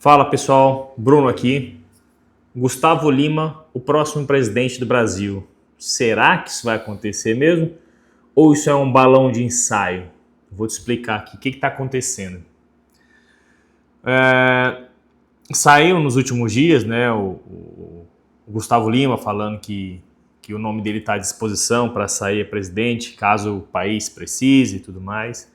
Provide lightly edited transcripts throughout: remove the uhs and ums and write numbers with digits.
Fala pessoal, Bruno aqui. Gustavo Lima, o próximo presidente do Brasil. Será que isso vai acontecer mesmo? Ou isso é um balão de ensaio? Vou te explicar aqui o que está acontecendo. Saiu nos últimos dias, né, o Gustavo Lima falando que o nome dele está à disposição para sair a presidente, caso o país precise e tudo mais.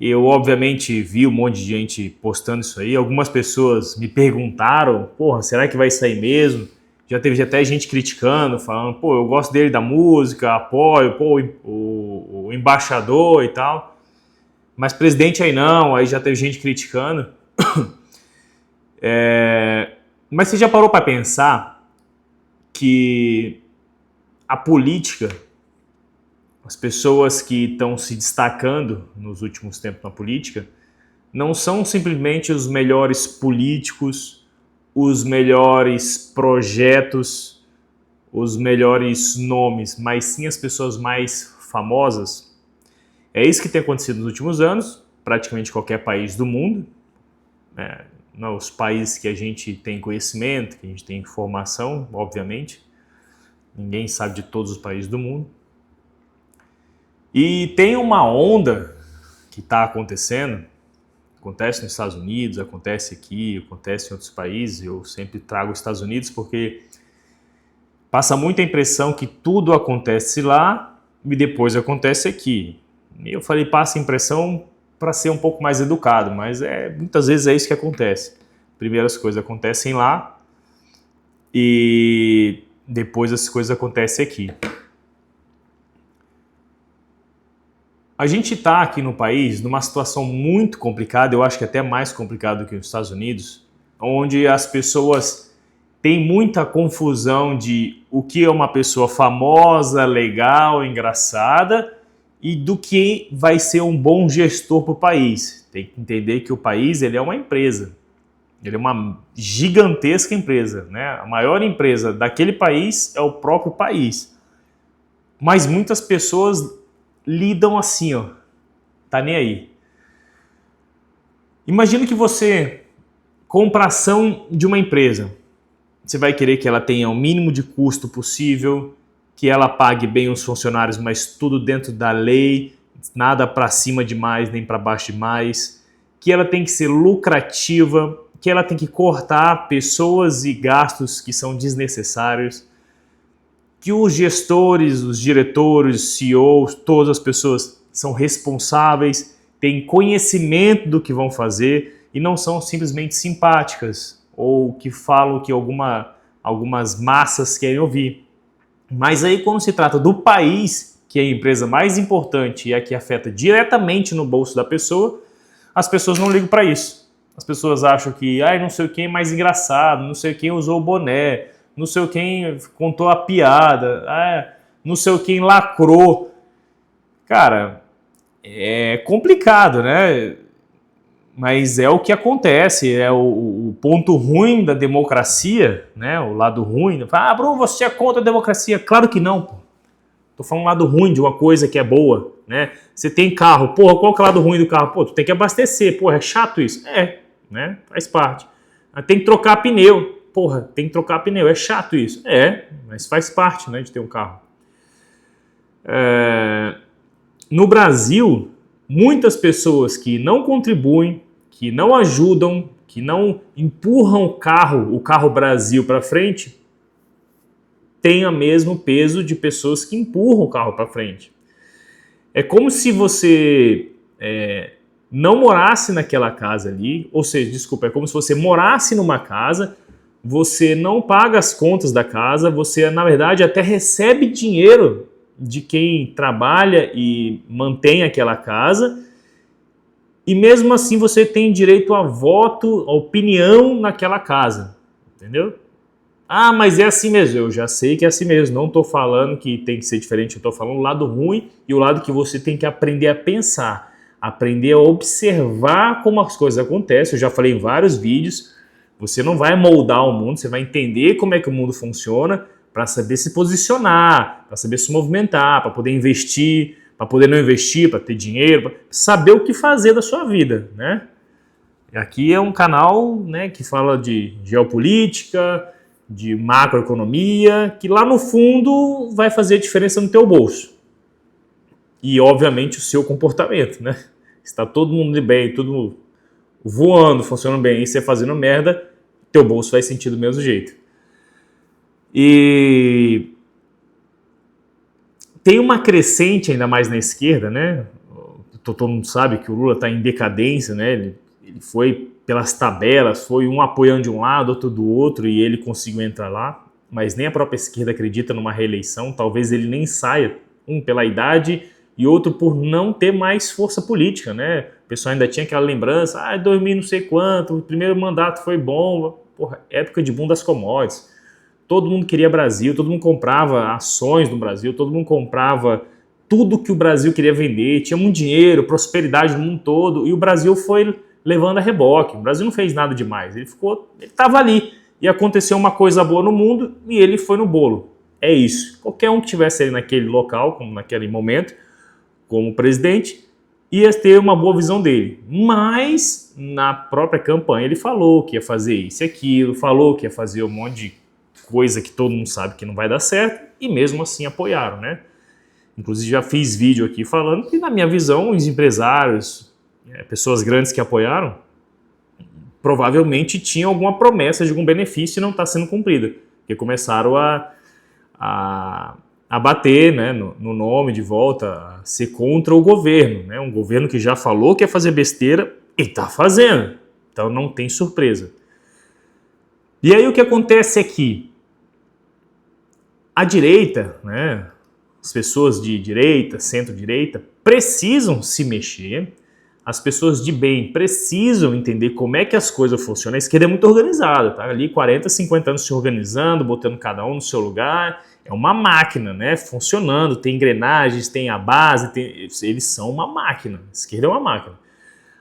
Eu, obviamente, vi um monte de gente postando isso aí. Algumas pessoas me perguntaram, porra, será que vai sair mesmo? Já teve até gente criticando, falando, pô, eu gosto dele da música, apoio, pô, o embaixador e tal. Mas presidente aí não, aí já teve gente criticando. Mas você já parou para pensar que a política, as pessoas que estão se destacando nos últimos tempos na política, não são simplesmente os melhores políticos, os melhores projetos, os melhores nomes, mas sim as pessoas mais famosas? É isso que tem acontecido nos últimos anos, praticamente qualquer país do mundo, os países que a gente tem conhecimento, que a gente tem informação, obviamente, ninguém sabe de todos os países do mundo. E tem uma onda que está acontecendo, acontece nos Estados Unidos, acontece aqui, acontece em outros países. Eu sempre trago os Estados Unidos porque passa muita impressão que tudo acontece lá e depois acontece aqui. E eu falei, passa a impressão para ser um pouco mais educado, mas muitas vezes é isso que acontece. Primeiro as coisas acontecem lá e depois as coisas acontecem aqui. A gente está aqui no país numa situação muito complicada, eu acho que até mais complicada do que nos Estados Unidos, onde as pessoas têm muita confusão de o que é uma pessoa famosa, legal, engraçada e do que vai ser um bom gestor para o país. Tem que entender que o país ele é uma empresa, ele é uma gigantesca empresa, né? A maior empresa daquele país é o próprio país. Mas muitas pessoas lidam assim, ó, tá nem aí. Imagina que você compra a ação de uma empresa. Você vai querer que ela tenha o mínimo de custo possível, que ela pague bem os funcionários, mas tudo dentro da lei, nada para cima demais, nem para baixo demais, que ela tem que ser lucrativa, que ela tem que cortar pessoas e gastos que são desnecessários, que os gestores, os diretores, CEOs, todas as pessoas são responsáveis, têm conhecimento do que vão fazer e não são simplesmente simpáticas ou que falam que algumas massas querem ouvir. Mas aí quando se trata do país, que é a empresa mais importante e a que afeta diretamente no bolso da pessoa, as pessoas não ligam para isso. As pessoas acham que não sei quem é mais engraçado, não sei quem usou o boné, não sei quem contou a piada, não sei quem lacrou. Cara, é complicado, né? Mas é o que acontece, é o ponto ruim da democracia, né? O lado ruim. Bruno, você é contra a democracia? Claro que não, pô. Tô falando o lado ruim de uma coisa que é boa, né? Você tem carro, porra, qual que é o lado ruim do carro? Pô, tu tem que abastecer, porra, é chato isso? Né? Faz parte. Tem que trocar pneu. Porra, tem que trocar pneu, é chato isso. Mas faz parte, né, de ter um carro. No Brasil, muitas pessoas que não contribuem, que não ajudam, que não empurram o carro Brasil para frente, têm o mesmo peso de pessoas que empurram o carro para frente. É como se você não morasse naquela casa ali, ou seja, desculpa, é como se você morasse numa casa, você não paga as contas da casa, você, na verdade, até recebe dinheiro de quem trabalha e mantém aquela casa, e mesmo assim você tem direito a voto, a opinião naquela casa, entendeu? Mas é assim mesmo, eu já sei que é assim mesmo, não estou falando que tem que ser diferente, eu estou falando o lado ruim e o lado que você tem que aprender a pensar, aprender a observar como as coisas acontecem. Eu já falei em vários vídeos. Você não vai moldar o mundo, você vai entender como é que o mundo funciona para saber se posicionar, para saber se movimentar, para poder investir, para poder não investir, para ter dinheiro, para saber o que fazer da sua vida, né? Aqui é um canal, né, que fala de geopolítica, de macroeconomia, que lá no fundo vai fazer diferença no teu bolso. E, obviamente, o seu comportamento, né? Está todo mundo bem, tudo voando, funcionando bem, e você fazendo merda, teu bolso vai sentir do mesmo jeito. E tem uma crescente ainda mais na esquerda, né? Todo mundo sabe que o Lula está em decadência, né? Ele foi pelas tabelas, foi um apoiando de um lado, outro do outro, e ele conseguiu entrar lá. Mas nem a própria esquerda acredita numa reeleição. Talvez ele nem saia, um pela idade e outro por não ter mais força política, né? O pessoal ainda tinha aquela lembrança, 2000 não sei quanto, o primeiro mandato foi bom, porra, época de boom das commodities. Todo mundo queria Brasil, todo mundo comprava ações no Brasil, todo mundo comprava tudo que o Brasil queria vender, tinha muito dinheiro, prosperidade no mundo todo, e o Brasil foi levando a reboque. O Brasil não fez nada demais, ele estava ali, e aconteceu uma coisa boa no mundo, e ele foi no bolo. É isso. Qualquer um que estivesse ali naquele local, como naquele momento, como presidente, ia ter uma boa visão dele. Mas, na própria campanha, ele falou que ia fazer isso e aquilo, falou que ia fazer um monte de coisa que todo mundo sabe que não vai dar certo, e mesmo assim apoiaram, né? Inclusive já fiz vídeo aqui falando que, na minha visão, os empresários, pessoas grandes que apoiaram, provavelmente tinham alguma promessa de algum benefício e não está sendo cumprida, porque começaram a bater, né, no nome de volta, a ser contra o governo, né? Um governo que já falou que ia fazer besteira e está fazendo, então não tem surpresa. E aí o que acontece é que a direita, né, as pessoas de direita, centro-direita, precisam se mexer, as pessoas de bem precisam entender como é que as coisas funcionam. A esquerda é muito organizada, tá? Ali 40, 50 anos se organizando, botando cada um no seu lugar. É uma máquina, né? Funcionando, tem engrenagens, tem a base, eles são uma máquina. A esquerda é uma máquina.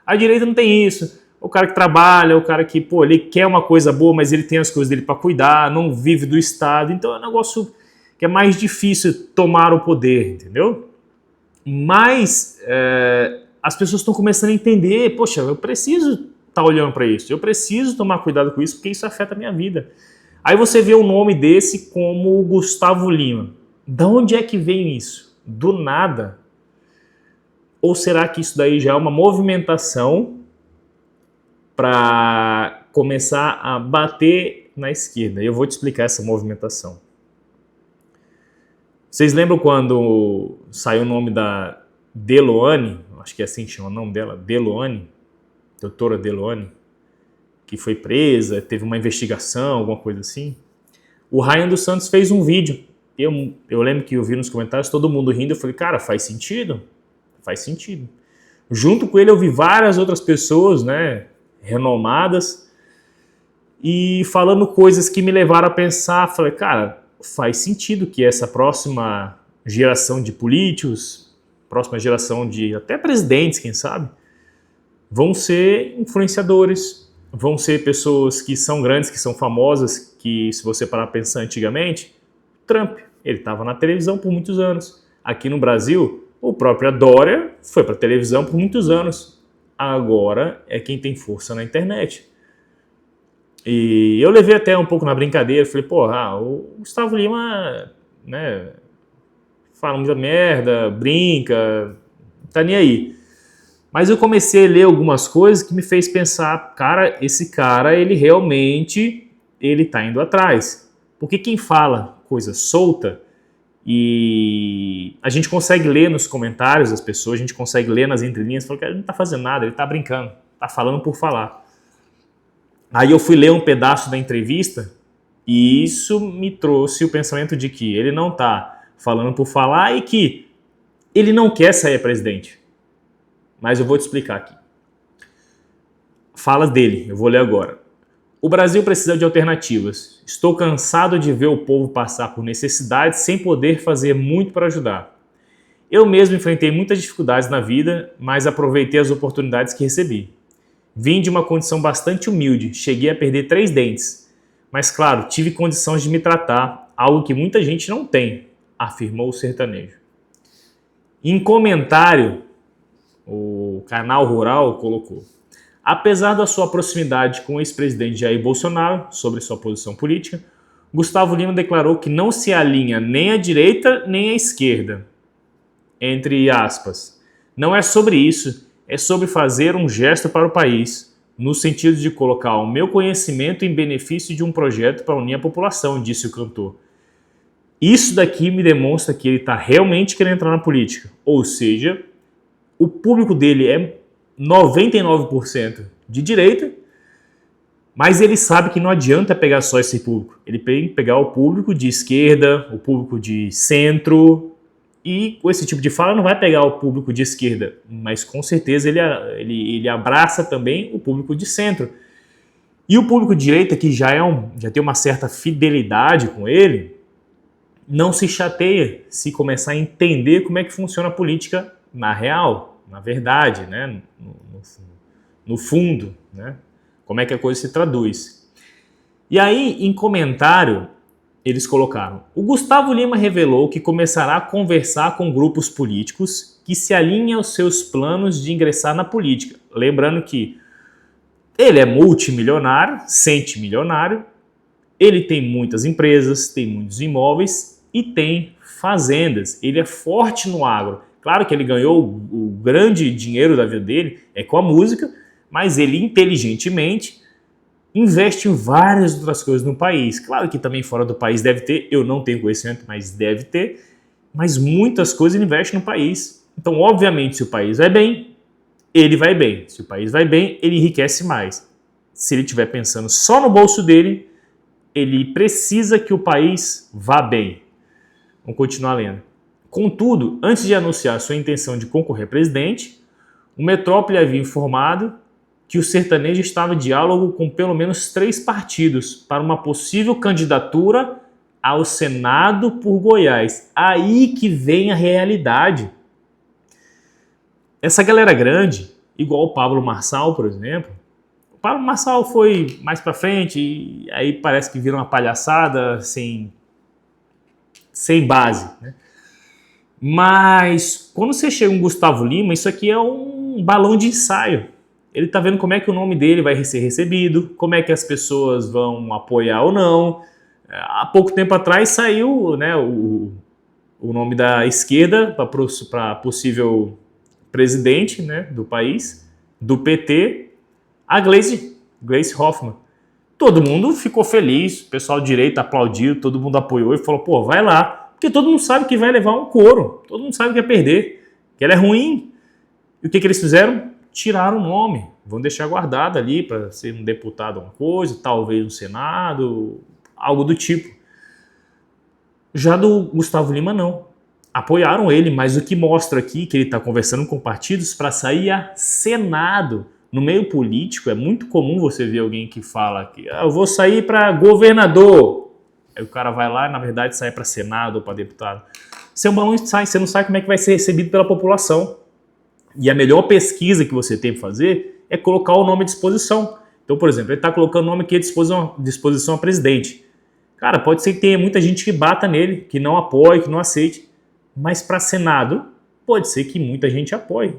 A direita não tem isso. O cara que trabalha, o cara que, ele quer uma coisa boa, mas ele tem as coisas dele para cuidar, não vive do Estado. Então é um negócio que é mais difícil tomar o poder, entendeu? Mas as pessoas estão começando a entender, poxa, eu preciso estar olhando para isso, eu preciso tomar cuidado com isso, porque isso afeta a minha vida. Aí você vê um nome desse como Gustavo Lima. Da onde é que vem isso? Do nada? Ou será que isso daí já é uma movimentação para começar a bater na esquerda? Eu vou te explicar essa movimentação. Vocês lembram quando saiu o nome da Deloane, acho que é assim que chama o nome dela, Deloane, doutora Deloane, que foi presa, teve uma investigação, alguma coisa assim? O Ryan dos Santos fez um vídeo, eu lembro que eu vi nos comentários todo mundo rindo, eu falei, cara, faz sentido? Faz sentido. Junto com ele eu vi várias outras pessoas, né, renomadas, e falando coisas que me levaram a pensar, falei, cara, faz sentido que essa próxima geração de políticos, próxima geração de até presidentes, quem sabe, vão ser influenciadores, vão ser pessoas que são grandes, que são famosas, que se você parar a pensar antigamente, Trump, ele estava na televisão por muitos anos. Aqui no Brasil, o próprio Dória foi para a televisão por muitos anos. Agora é quem tem força na internet. E eu levei até um pouco na brincadeira, falei, o Gustavo Lima, né, fala muita merda, brinca, tá nem aí. Mas eu comecei a ler algumas coisas que me fez pensar, cara, esse cara, ele realmente, ele tá indo atrás. Porque quem fala coisa solta, e a gente consegue ler nos comentários das pessoas, a gente consegue ler nas entrelinhas, fala que ele não tá fazendo nada, ele tá brincando, tá falando por falar. Aí eu fui ler um pedaço da entrevista e isso me trouxe o pensamento de que ele não está falando por falar e que ele não quer sair presidente. Mas eu vou te explicar aqui. Fala dele, eu vou ler agora. O Brasil precisa de alternativas. Estou cansado de ver o povo passar por necessidades sem poder fazer muito para ajudar. Eu mesmo enfrentei muitas dificuldades na vida, mas aproveitei as oportunidades que recebi. Vim de uma condição bastante humilde, cheguei a perder 3 dentes. Mas claro, tive condições de me tratar, algo que muita gente não tem, afirmou o sertanejo. Em comentário, o Canal Rural colocou: Apesar da sua proximidade com o ex-presidente Jair Bolsonaro sobre sua posição política, Gustavo Lima declarou que não se alinha nem à direita nem à esquerda. Entre aspas, não é sobre isso, é sobre fazer um gesto para o país, no sentido de colocar o meu conhecimento em benefício de um projeto para unir a população, disse o cantor. Isso daqui me demonstra que ele está realmente querendo entrar na política, ou seja, o público dele é 99% de direita, mas ele sabe que não adianta pegar só esse público. Ele tem que pegar o público de esquerda, o público de centro, e com esse tipo de fala não vai pegar o público de esquerda, mas com certeza ele abraça também o público de centro. E o público de direita, que já tem uma certa fidelidade com ele, não se chateia se começar a entender como é que funciona a política na real, na verdade, né? no fundo, né? Como é que a coisa se traduz. E aí, em comentário, eles colocaram: o Gustavo Lima revelou que começará a conversar com grupos políticos que se alinhem aos seus planos de ingressar na política. Lembrando que ele é multimilionário, centimilionário, ele tem muitas empresas, tem muitos imóveis e tem fazendas. Ele é forte no agro. Claro que ele ganhou o grande dinheiro da vida dele é com a música, mas ele inteligentemente investe em várias outras coisas no país. Claro que também fora do país deve ter, eu não tenho conhecimento, mas deve ter, mas muitas coisas ele investe no país. Então, obviamente, se o país vai bem, ele vai bem. Se o país vai bem, ele enriquece mais. Se ele estiver pensando só no bolso dele, ele precisa que o país vá bem. Vamos continuar lendo. Contudo, antes de anunciar sua intenção de concorrer a presidente, o Metrópole havia informado que o sertanejo estava em diálogo com pelo menos 3 partidos para uma possível candidatura ao Senado por Goiás. Aí que vem a realidade. Essa galera grande, igual o Pablo Marçal, por exemplo, o Pablo Marçal foi mais para frente e aí parece que vira uma palhaçada sem base, né? Mas quando você chega um Gustavo Lima, isso aqui é um balão de ensaio. Ele está vendo como é que o nome dele vai ser recebido, como é que as pessoas vão apoiar ou não. Há pouco tempo atrás saiu, né, o nome da esquerda para possível presidente, né, do país, do PT, a Gleisi Hoffmann. Todo mundo ficou feliz, o pessoal de direita aplaudiu, todo mundo apoiou e falou, pô, vai lá. Porque todo mundo sabe que vai levar um couro, todo mundo sabe que vai perder, que ela é ruim. E o que eles fizeram? Tiraram o nome, vão deixar guardado ali para ser um deputado alguma coisa, talvez no Senado, algo do tipo. Já do Gustavo Lima não, apoiaram ele, mas o que mostra aqui que ele está conversando com partidos para sair a Senado. No meio político é muito comum você ver alguém que fala que eu vou sair para governador. Aí o cara vai lá e na verdade sai para Senado ou para deputado. Seu balão sai, você não sabe como é que vai ser recebido pela população. E a melhor pesquisa que você tem para fazer é colocar o nome à disposição. Então, por exemplo, ele está colocando o nome aqui à disposição a presidente. Cara, pode ser que tenha muita gente que bata nele, que não apoie, que não aceite. Mas para Senado, pode ser que muita gente apoie.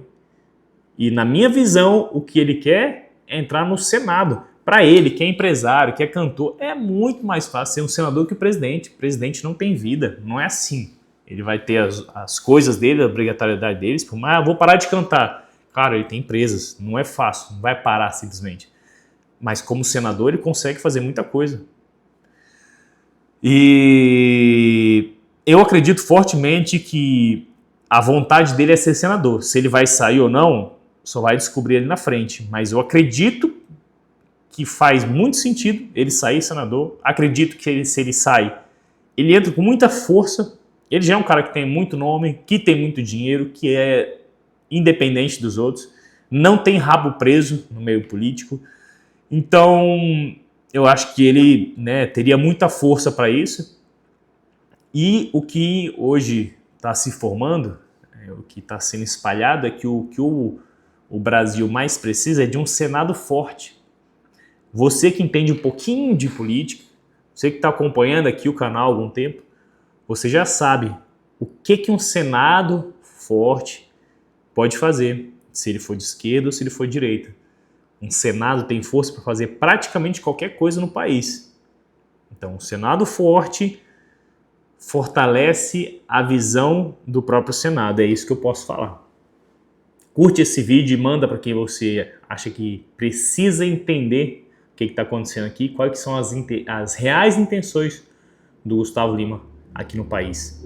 E na minha visão, o que ele quer é entrar no Senado. Para ele, que é empresário, que é cantor, é muito mais fácil ser um senador que o presidente. O presidente não tem vida, não é assim. Ele vai ter as coisas dele, a obrigatoriedade deles, mas vou parar de cantar. Cara, ele tem empresas, não é fácil, não vai parar simplesmente. Mas como senador ele consegue fazer muita coisa. E eu acredito fortemente que a vontade dele é ser senador. Se ele vai sair ou não, só vai descobrir ele na frente. Mas eu acredito que faz muito sentido ele sair senador. Acredito que se ele sai, ele entra com muita força. Ele já é um cara que tem muito nome, que tem muito dinheiro, que é independente dos outros, não tem rabo preso no meio político. Então, eu acho que ele, né, teria muita força para isso. E o que hoje está se formando, o que está sendo espalhado, é que o Brasil mais precisa é de um Senado forte. Você que entende um pouquinho de política, você que está acompanhando aqui o canal há algum tempo, você já sabe o que um Senado forte pode fazer, se ele for de esquerda ou se ele for de direita. Um Senado tem força para fazer praticamente qualquer coisa no país. Então, o Senado forte fortalece a visão do próprio Senado. É isso que eu posso falar. Curte esse vídeo e manda para quem você acha que precisa entender o que está acontecendo aqui, quais são as reais intenções do Gustavo Lima aqui no país.